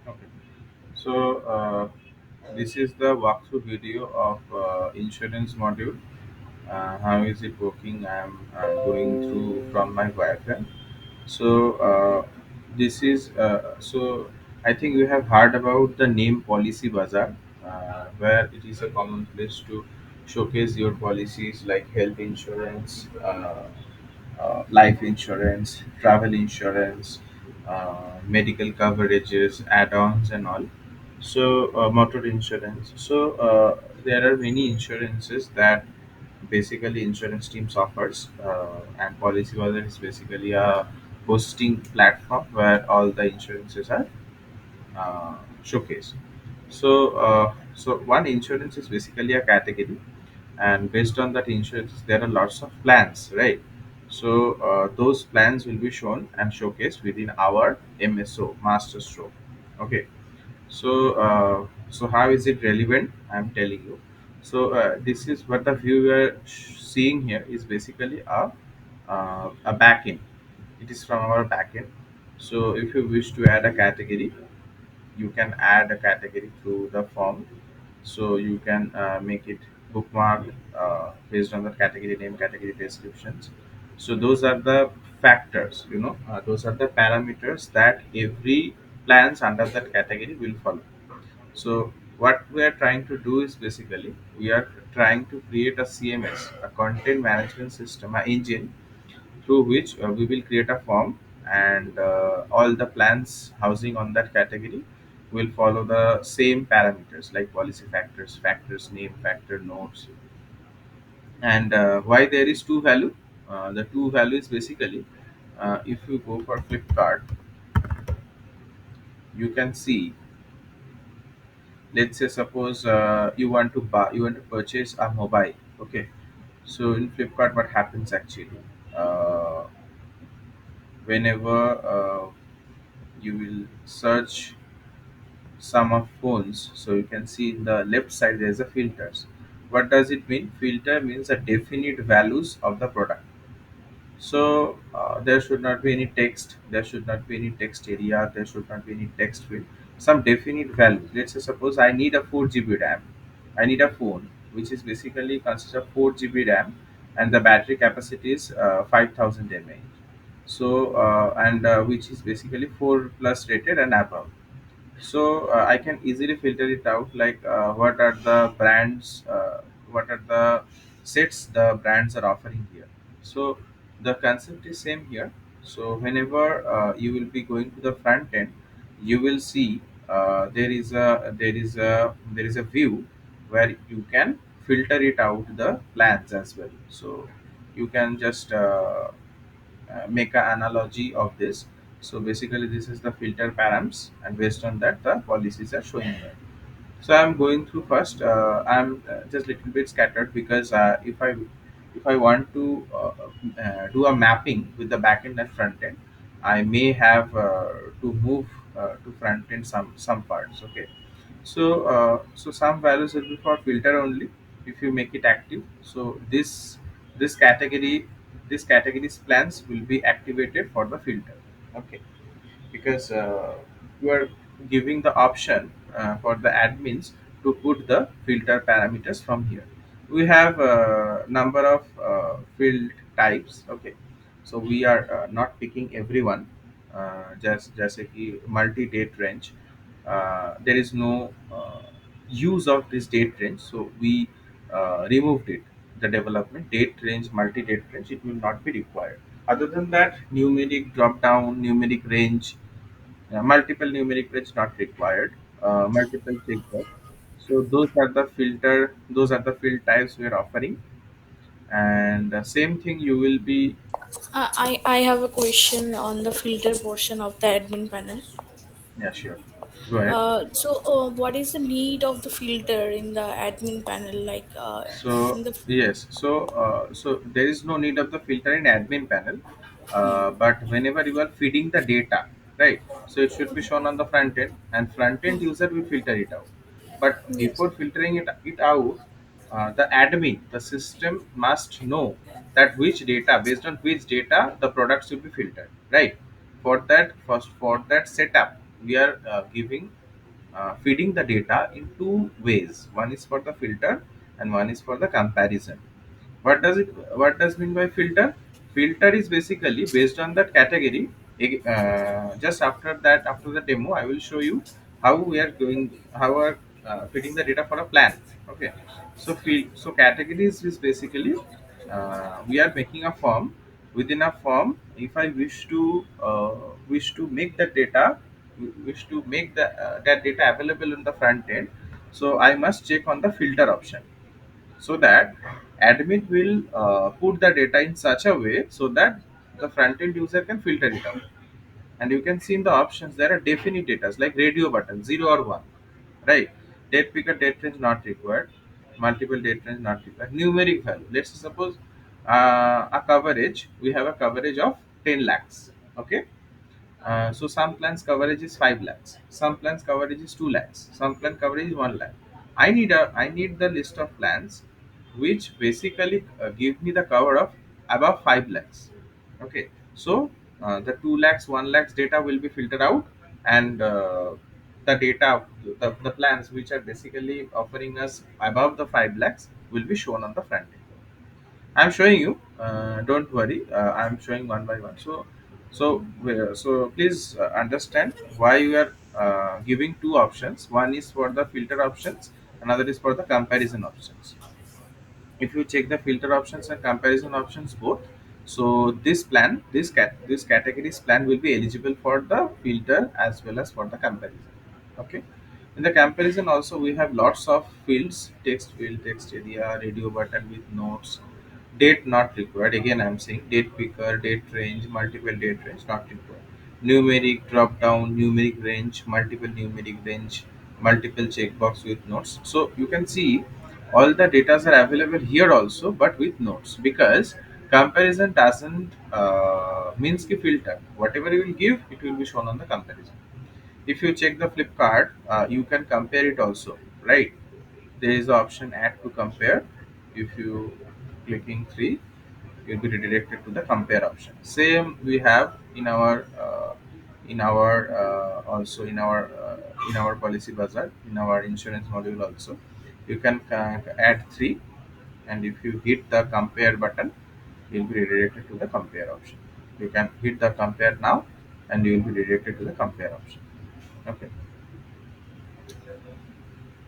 Okay. So this is the walkthrough video of insurance module. How is it working? I'm going through from my Wi-Fi. So this is so I think you have heard about the name Policy Bazaar, where it is a common place to showcase your policies like health insurance, life insurance, travel insurance, medical coverages, add-ons, and all. So motor insurance. So there are many insurances that basically insurance teams offers, and Policybazaar is basically a hosting platform where all the insurances are showcased. So one insurance is basically a category, and based on that insurance, there are lots of plans, right? So those plans will be shown and showcased within our MSO master stroke. Okay. So how is it relevant? I'm telling you. So this is what the view you are seeing here is basically a backend. It is from our backend. So if you wish to add a category, you can add a category through the form. So you can make it bookmark based on the category name, category descriptions. So those are the factors, those are the parameters that every plans under that category will follow. So what we are trying to do is basically we are trying to create a CMS, a content management system, a engine through which we will create a form, and all the plans housing on that category will follow the same parameters like policy factors, factors name, factor notes. And why there is two value? The two values basically, if you go for Flipkart, you can see, let's say suppose you want to purchase a mobile. Okay. So in Flipkart what happens actually, uh, whenever you will search some of phones, so you can see in the left side there is a filters. What does it mean? Filter means the definite values of the product. So there should not be any text, there should not be any text area, there should not be any text field. Some definite value. Let's say suppose I need a 4 GB RAM. I need a phone which is basically consists of 4 GB RAM, and the battery capacity is 5000 mAh. So and which is basically 4 plus rated and above. So I can easily filter it out, like what are the brands, what are the sets the brands are offering here. So the concept is same here. So whenever you will be going to the front end, you will see there is a view where you can filter it out the plans as well. So you can just make an analogy of this. So basically, this is the filter params, and based on that, the policies are showing here. So I'm going through first. I'm just little bit scattered because if I want to do a mapping with the back end and front end, I may have to move to front end some parts. Okay. So some values will be for filter only. If you make it active, so this category this category's plans will be activated for the filter. Okay, because you are giving the option for the admins to put the filter parameters from here. We have a number of field types. Okay, so we are not picking everyone. Just like multi date range, there is no use of this date range, so we removed it. The development date range, multi date range, it will not be required. Other than that, numeric drop down, numeric range, multiple numeric range not required, multiple filter. So those are the field types we are offering. And same thing you will be. I have a question on the filter portion of the admin panel. Yeah, sure, go ahead. What is the need of the filter in the admin panel? So In the yes, so there is no need of the filter in admin panel, hmm, but whenever you are feeding the data, right? So it should be shown on the front end, and front end user will filter it out. But yes, before filtering it out, the admin, the system must know that which data, based on which data, the products will be filtered, right? For that setup, we are giving feeding the data in two ways. One is for the filter and one is for the comparison. What does mean by filter? Filter is basically based on that category. Just after that, after the demo, I will show you how we are going, how we are fitting the data for a plan. Okay. So categories is basically, we are making a form. Within a form, if I wish to make the data, wish to make that data available in the front end, so I must check on the filter option, so that admin will put the data in such a way so that the front end user can filter it out. And you can see in the options there are definite data like radio button 0 or 1, right? Date picker, date range not required, multiple date range not required, numeric value. Let's suppose a coverage, we have a coverage of 10 lakhs. Okay. So some plans coverage is 5 lakhs, some plans coverage is 2 lakhs, some plan coverage is 1 lakh. I need the list of plans which basically give me the cover of above 5 lakhs. Okay, so the 2 lakhs, 1 lakhs data will be filtered out, and the data, the plans which are basically offering us above the 5 lakhs will be shown on the front end. I'm showing you. Don't worry. I'm showing one by one. So please understand why you are giving two options. One is for the filter options, another is for the comparison options. If you check the filter options and comparison options both, so this categories plan will be eligible for the filter as well as for the comparison. Okay. In the comparison also we have lots of fields: text field, text area, radio button with notes, date not required. Again I'm saying date picker, date range, multiple date range not required, numeric drop down, numeric range, multiple numeric range, multiple checkbox with notes. So you can see all the data are available here also, but with notes, because comparison doesn't means ki filter. Whatever you will give, it will be shown on the comparison. If you check the Flipkart, you can compare it also, right? There is the option add to compare. If you clicking 3, you'll be redirected to the compare option. Same we have in our also in our policy bazaar, in our insurance module also. You can add 3, and if you hit the compare button, you'll be redirected to the compare option. You can hit the compare now, and you will be redirected to the compare option. Okay.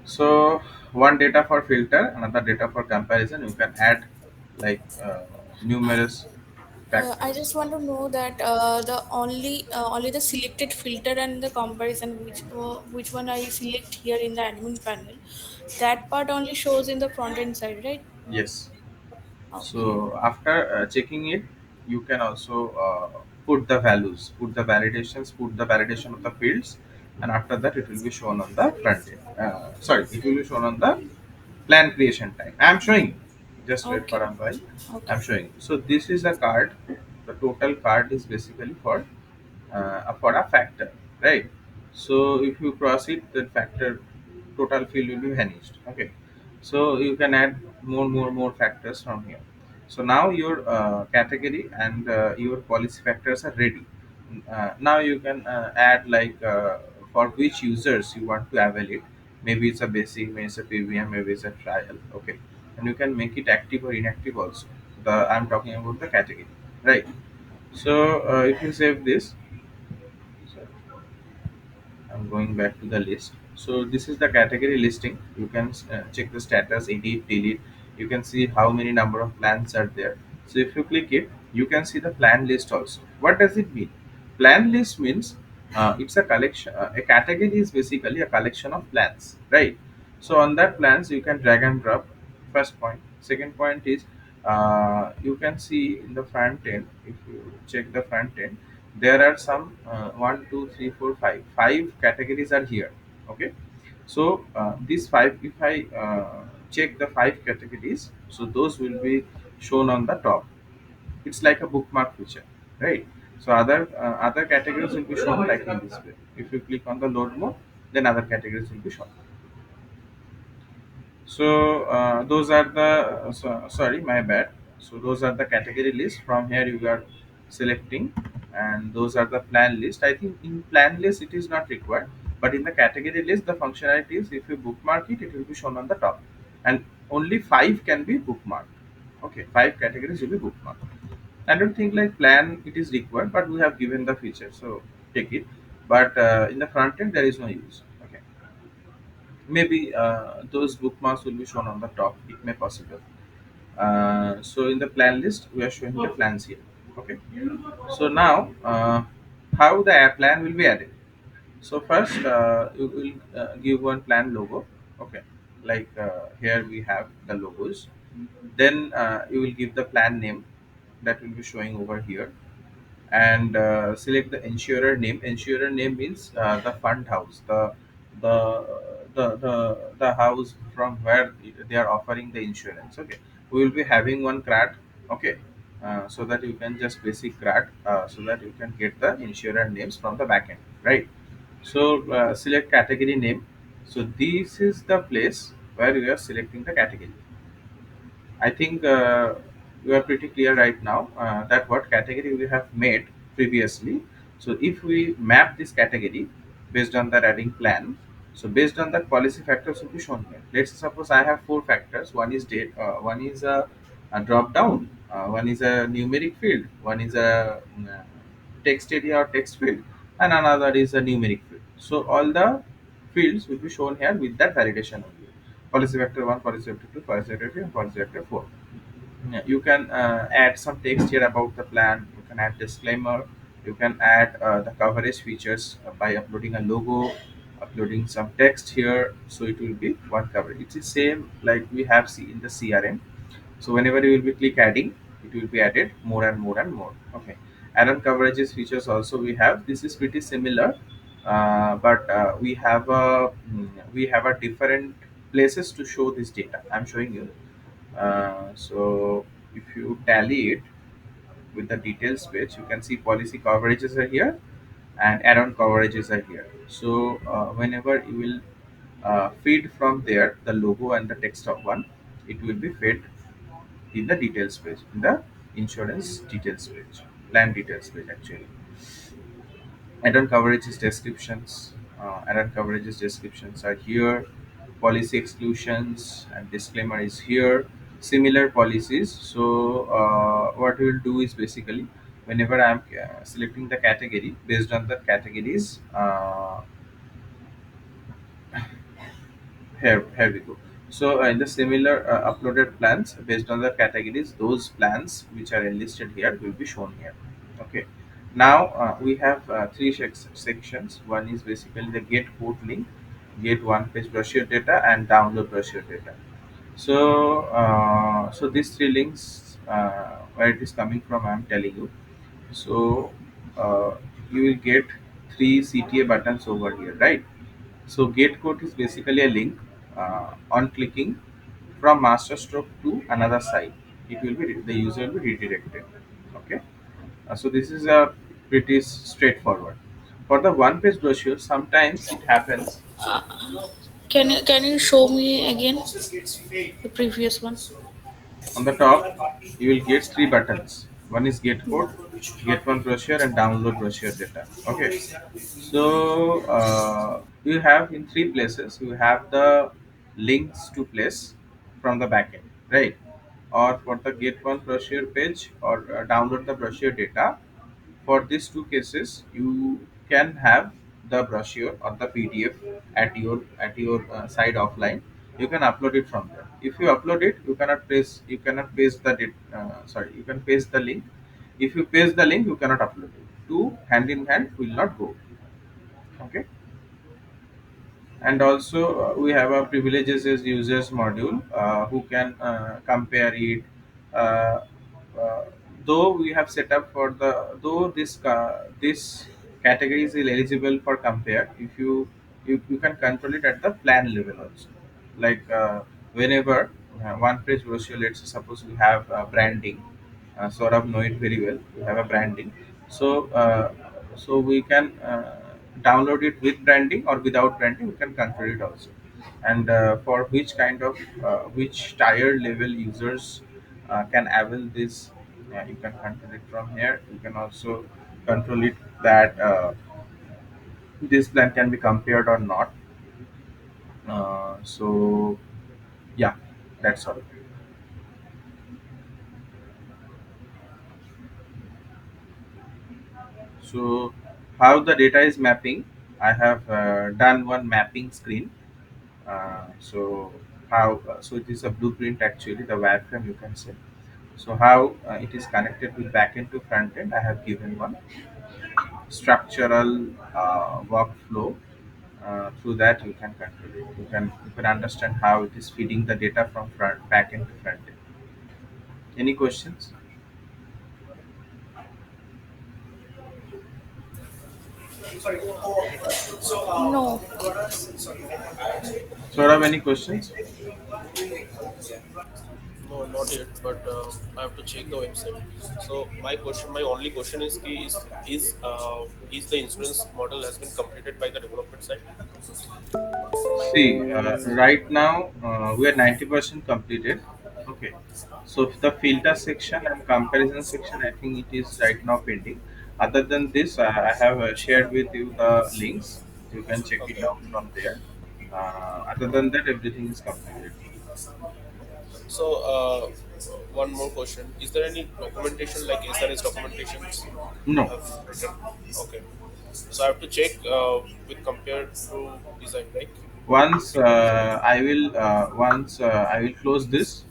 So one data for filter, another data for comparison. You can add like numerous I factors. just want to know that the only the selected filter and the comparison, which one I select here in the admin panel, that part only shows in the front end side, right? Yes. Okay. So after checking it, you can also put the validations, put the validation of the fields, and after that it will be shown on the front end. Sorry, it will be shown on the plan creation time. I'm showing you. Just wait for Okay. a while. Okay. I'm showing you. So this is a card. The total card is basically for a factor, right? So if you cross it, the factor total field will be vanished. Okay, so you can add more factors from here. So now your category and your policy factors are ready. Now you can add like for which users you want to avail it. Maybe it's a basic, maybe it's a PVM, maybe it's a trial. Okay, and you can make it active or inactive also. The I'm talking about the category, right? So if you save this, so I'm going back to the list. So this is the category listing. You can check the status, edit, delete. You can see how many number of plans are there. So if you click it, you can see the plan list also. What does it mean? Plan list means it's a collection. A category is basically a collection of plans, right? So on that plans you can drag and drop. First point. Second point is you can see in the front end. If you check the front end, there are some 1 2 3 4 5 categories are here. Okay, so these 5, if I check the 5 categories, so those will be shown on the top. It's like a bookmark feature, right? So other categories will be shown like in this way. If you click on the load mode, then other categories will be shown. So those are the sorry, my bad. So those are the category list. From here you are selecting, and those are the plan list. I think in plan list it is not required. But in the category list, the functionality is if you bookmark it, it will be shown on the top, and only five can be bookmarked. Okay, five categories will be bookmarked. I don't think like plan it is required, but we have given the feature, so take it. But in the front end, there is no use. Okay, maybe those bookmarks will be shown on the top. It may possible. So in the plan list, we are showing the plans here. Okay. So now, how the app plan will be added? So first, you will give one plan logo. Okay. Like here we have the logos. Then you will give the plan name that will be showing over here, and select the insurer name. Insurer name means the fund house, the the house from where they are offering the insurance. Okay, we will be having one CRAT. Okay, so that you can just basic CRAT, so that you can get the insurer names from the backend, right? So select category name. So this is the place where we are selecting the category. I think you are pretty clear right now that what category we have made previously. So if we map this category based on the adding plan, so based on the policy factors will be shown here. Let's suppose I have four factors. One is date. One is a drop down. One is a numeric field. One is a text area or text field, and another is a numeric field. So all the fields will be shown here with that validation only. Policy vector 1, policy vector 2, policy vector 3, and policy vector 4. Yeah, you can add some text here about the plan. You can add disclaimer. You can add the coverage features by uploading a logo, uploading some text here. So it will be one coverage. It's the same like we have see in the CRM. So whenever you will be click adding, it will be added more and more and more. Okay. Add-on coverages features also we have. This is pretty similar, but we have a different places to show this data. I'm showing you. So if you tally it with the details page, you can see policy coverages are here and add-on coverages are here. So whenever you will feed from there the logo and the text of one, it will be fed in the details page, in the insurance details page, plan details page actually. Add-on coverages descriptions. Add-on coverages descriptions are here. Policy exclusions and disclaimer is here. Similar policies. So what we will do is basically whenever I'm selecting the category based on the categories, here we go. So in the similar uploaded plans based on the categories, those plans which are enlisted here will be shown here. Okay. Now we have three sections. One is basically the get quote link, get one page brochure data, and download brochure data. So so these three links where it is coming from, I'm telling you. So uh, you will get three CTA buttons over here, right? So gate code is basically a link. On clicking from master stroke to another site, it will be the user will be redirected. Okay. So this is a pretty straightforward. For the one page brochure, sometimes it happens Can you show me again the previous one? on the top. You will get three buttons. One is get code, get one brochure, and download brochure data. Okay. So you have in three places. You have the links to place from the backend, right? Or for the get one brochure page or download the brochure data. For these two cases, you can have the brochure or the PDF at your side offline. You can upload it from there. If you upload it, you cannot paste the sorry, you can paste the link. If you paste the link, you cannot upload it. Two hand in hand will not go. Okay. And also we have a privileges as users module who can compare it. uh, uh, though we have set up for the though this category is eligible for compare, if you can control it at the plan level also, like whenever one page brochure, let's suppose we have branding. Saurabh know it very well. We have a branding, so so we can download it with branding or without branding. We can control it also, and for which kind of which tier level users can avail this, you can control it from here. You can also control it that. this plan can be compared or not. So yeah, that's all. So how the data is mapping, I have done one mapping screen. So how so it is a blueprint, actually the wireframe you can say. So how it is connected with backend to front end, I have given one structural workflow. Through that you can control it. You can understand how it is feeding the data from front backend to front end. Any questions? No. So have any questions? No, not yet, but I have to check the website. So my only question is, is the insurance model has been completed by the development side? See, right now we are 90% completed. Okay. So the filter section and comparison section, I think it is right now pending. Other than this, I have shared with you the links. You can check it Okay. out from there. Other than that, everything is completed. So one more question: is there any documentation like SRS documentations you No. have written? Okay. So I have to check with compared to design, right? Once I will close this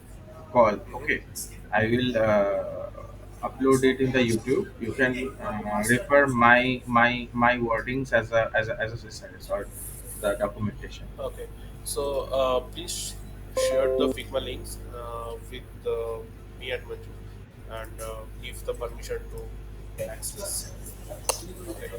call. Okay, I will upload it in the YouTube. You can refer my wordings as a SSRS or the documentation. Okay. So please share the Figma links with me and Manju, and give the permission to access. Okay.